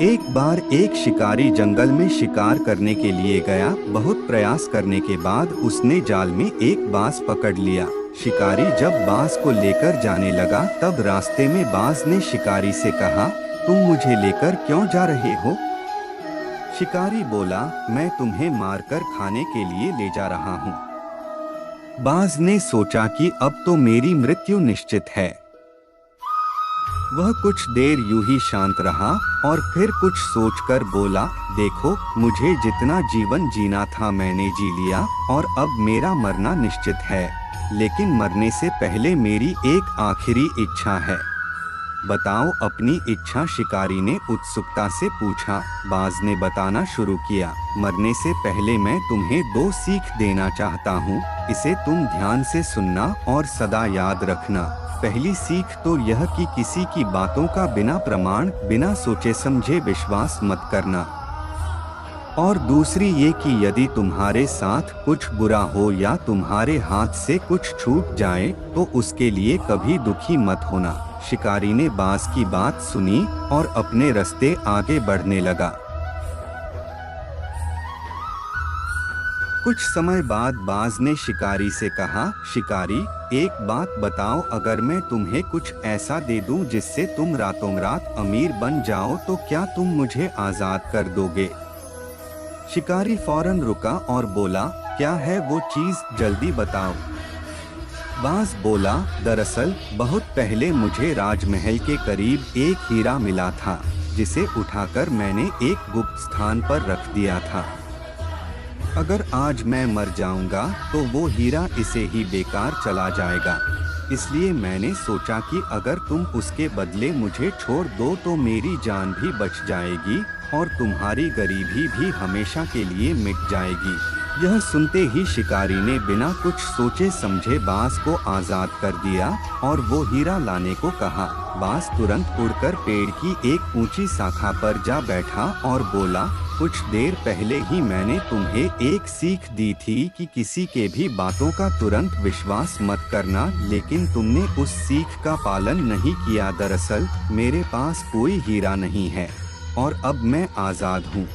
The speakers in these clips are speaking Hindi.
एक बार एक शिकारी जंगल में शिकार करने के लिए गया। बहुत प्रयास करने के बाद उसने जाल में एक बाज पकड़ लिया। शिकारी जब बाज को लेकर जाने लगा तब रास्ते में बाज ने शिकारी से कहा, तुम मुझे लेकर क्यों जा रहे हो? शिकारी बोला, मैं तुम्हें मारकर खाने के लिए ले जा रहा हूँ। बाज ने सोचा कि अब तो मेरी मृत्यु निश्चित है। वह कुछ देर यूं ही शांत रहा और फिर कुछ सोचकर बोला, देखो, मुझे जितना जीवन जीना था मैंने जी लिया और अब मेरा मरना निश्चित है, लेकिन मरने से पहले मेरी एक आखिरी इच्छा है। बताओ अपनी इच्छा, शिकारी ने उत्सुकता से पूछा। बाज ने बताना शुरू किया, मरने से पहले मैं तुम्हें 2 सीख देना चाहता हूँ। इसे तुम ध्यान से सुनना और सदा याद रखना। पहली सीख तो यह कि किसी की बातों का बिना प्रमाण, बिना सोचे समझे विश्वास मत करना। और दूसरी ये कि यदि तुम्हारे साथ कुछ बुरा हो या तुम्हारे हाथ से कुछ छूट जाए तो उसके लिए कभी दुखी मत होना। शिकारी ने बाज की बात सुनी और अपने रास्ते आगे बढ़ने लगा। कुछ समय बाद बाज ने शिकारी से कहा, शिकारी, एक बात बताओ, अगर मैं तुम्हें कुछ ऐसा दे दूं जिससे तुम रातों रात अमीर बन जाओ तो क्या तुम मुझे आजाद कर दोगे? शिकारी फौरन रुका और बोला, क्या है वो चीज, जल्दी बताओ। बाज बोला, दरअसल बहुत पहले मुझे राजमहल के करीब एक हीरा मिला था, जिसे उठाकर मैंने एक गुप्त स्थान पर रख दिया था। अगर आज मैं मर जाऊंगा तो वो हीरा इसे ही बेकार चला जाएगा। इसलिए मैंने सोचा कि अगर तुम उसके बदले मुझे छोड़ दो तो मेरी जान भी बच जाएगी और तुम्हारी गरीबी भी हमेशा के लिए मिट जाएगी। यह सुनते ही शिकारी ने बिना कुछ सोचे समझे बाज को आजाद कर दिया और वो हीरा लाने को कहा। बाज तुरंत उड़कर पेड़ की एक ऊंची शाखा पर जा बैठा और बोला, कुछ देर पहले ही मैंने तुम्हें एक सीख दी थी कि किसी के भी बातों का तुरंत विश्वास मत करना, लेकिन तुमने उस सीख का पालन नहीं किया। दरअसल मेरे पास कोई हीरा नहीं है और अब मैं आजाद हूँ।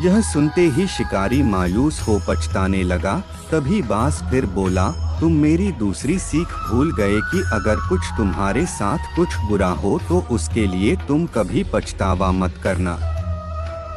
यह सुनते ही शिकारी मायूस हो पछताने लगा। तभी बाज फिर बोला, तुम मेरी दूसरी सीख भूल गए कि अगर कुछ तुम्हारे साथ कुछ बुरा हो तो उसके लिए तुम कभी पछतावा मत करना।